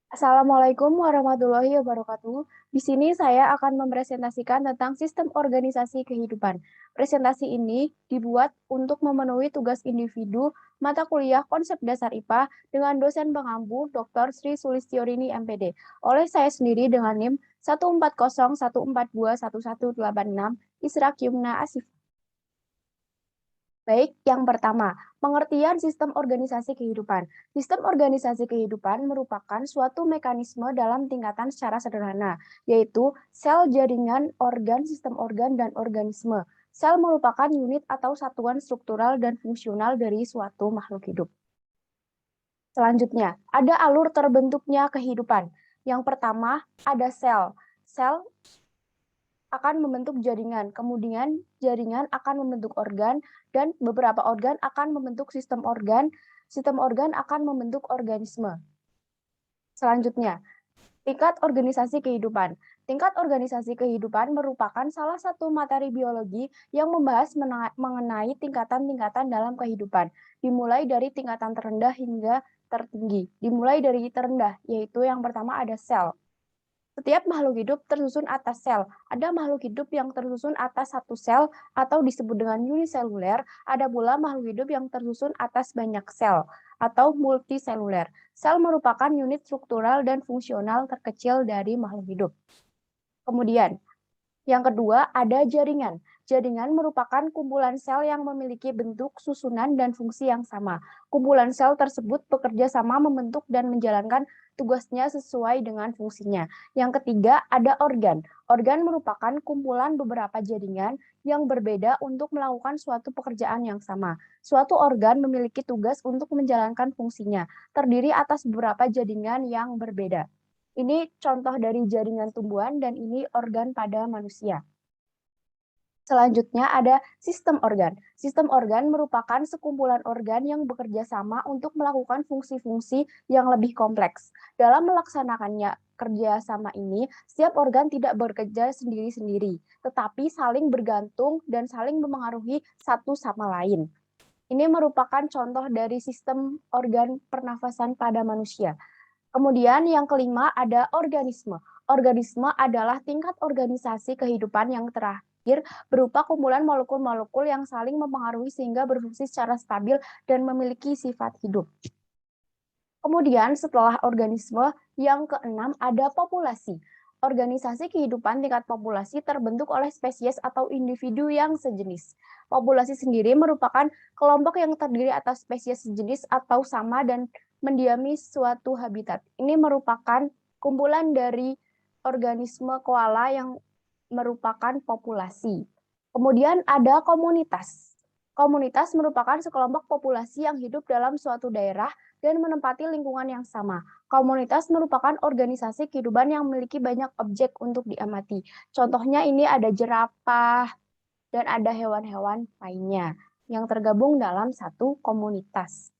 Assalamualaikum warahmatullahi wabarakatuh. Di sini saya akan mempresentasikan tentang sistem organisasi kehidupan. Presentasi ini dibuat untuk memenuhi tugas individu mata kuliah konsep dasar IPA dengan dosen pengampu Dr. Sri Sulistyorini MPD oleh saya sendiri dengan NIM 14014211186 Isra Yumna Asif. Baik, yang pertama, pengertian sistem organisasi kehidupan. Sistem organisasi kehidupan merupakan suatu mekanisme dalam tingkatan secara sederhana, yaitu sel, jaringan, organ, sistem organ, dan organisme. Sel merupakan unit atau satuan struktural dan fungsional dari suatu makhluk hidup. Selanjutnya, ada alur terbentuknya kehidupan. Yang pertama, ada sel. Sel akan membentuk jaringan, kemudian jaringan akan membentuk organ, dan beberapa organ akan membentuk sistem organ akan membentuk organisme. Selanjutnya, tingkat organisasi kehidupan. Tingkat organisasi kehidupan merupakan salah satu materi biologi yang membahas mengenai tingkatan-tingkatan dalam kehidupan, dimulai dari tingkatan terendah hingga tertinggi. Dimulai dari terendah, yaitu yang pertama ada sel. Setiap makhluk hidup tersusun atas sel. Ada makhluk hidup yang tersusun atas satu sel atau disebut dengan uniseluler. Ada pula makhluk hidup yang tersusun atas banyak sel atau multiseluler. Sel merupakan unit struktural dan fungsional terkecil dari makhluk hidup. Kemudian, yang kedua, ada jaringan. Jaringan merupakan kumpulan sel yang memiliki bentuk, susunan, dan fungsi yang sama. Kumpulan sel tersebut bekerja sama membentuk dan menjalankan tugasnya sesuai dengan fungsinya. Yang ketiga, ada organ. Organ merupakan kumpulan beberapa jaringan yang berbeda untuk melakukan suatu pekerjaan yang sama. Suatu organ memiliki tugas untuk menjalankan fungsinya, terdiri atas beberapa jaringan yang berbeda. Ini contoh dari jaringan tumbuhan dan ini organ pada manusia. Selanjutnya ada sistem organ. Sistem organ merupakan sekumpulan organ yang bekerja sama untuk melakukan fungsi-fungsi yang lebih kompleks. Dalam melaksanakannya kerja sama ini, setiap organ tidak bekerja sendiri-sendiri, tetapi saling bergantung dan saling memengaruhi satu sama lain. Ini merupakan contoh dari sistem organ pernafasan pada manusia. Kemudian yang kelima ada organisme. Organisme adalah tingkat organisasi kehidupan yang terakhir berupa kumpulan molekul-molekul yang saling mempengaruhi sehingga berfungsi secara stabil dan memiliki sifat hidup. Kemudian setelah organisme, yang keenam ada populasi. Organisasi kehidupan tingkat populasi terbentuk oleh spesies atau individu yang sejenis. Populasi sendiri merupakan kelompok yang terdiri atas spesies sejenis atau sama dan mendiami suatu habitat. Ini merupakan kumpulan dari organisme koala yang merupakan populasi. Kemudian ada komunitas. Komunitas merupakan sekelompok populasi yang hidup dalam suatu daerah dan menempati lingkungan yang sama. Komunitas merupakan organisasi kehidupan yang memiliki banyak objek untuk diamati. Contohnya ini ada jerapah dan ada hewan-hewan lainnya yang tergabung dalam satu komunitas.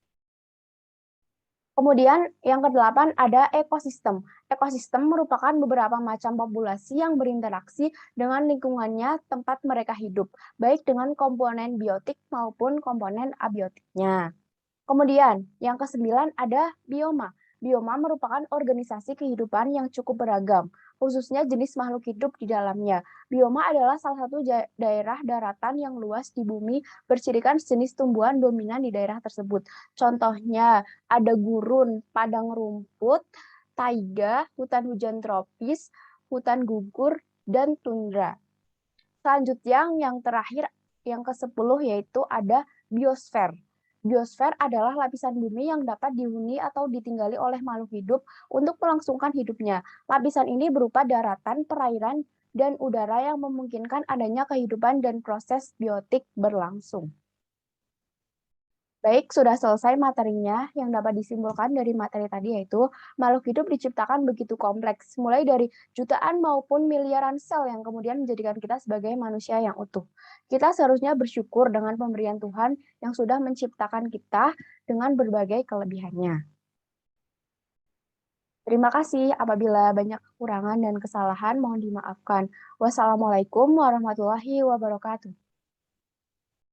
Kemudian yang kedelapan ada ekosistem. Ekosistem merupakan beberapa macam populasi yang berinteraksi dengan lingkungannya tempat mereka hidup, baik dengan komponen biotik maupun komponen abiotiknya. Kemudian, yang kesembilan ada bioma. Bioma merupakan organisasi kehidupan yang cukup beragam, khususnya jenis makhluk hidup di dalamnya. Bioma adalah salah satu daerah daratan yang luas di bumi bercirikan jenis tumbuhan dominan di daerah tersebut. Contohnya, ada gurun, padang rumput, taiga, hutan hujan tropis, hutan gugur, dan tundra. Selanjutnya, yang terakhir, yang ke-10 yaitu ada biosfer. Biosfer adalah lapisan bumi yang dapat dihuni atau ditinggali oleh makhluk hidup untuk melangsungkan hidupnya. Lapisan ini berupa daratan, perairan, dan udara yang memungkinkan adanya kehidupan dan proses biotik berlangsung. Baik, sudah selesai materinya. Yang dapat disimpulkan dari materi tadi yaitu makhluk hidup diciptakan begitu kompleks, mulai dari jutaan maupun miliaran sel yang kemudian menjadikan kita sebagai manusia yang utuh. Kita seharusnya bersyukur dengan pemberian Tuhan yang sudah menciptakan kita dengan berbagai kelebihannya. Terima kasih. Apabila banyak kekurangan dan kesalahan, mohon dimaafkan. Wassalamualaikum warahmatullahi wabarakatuh.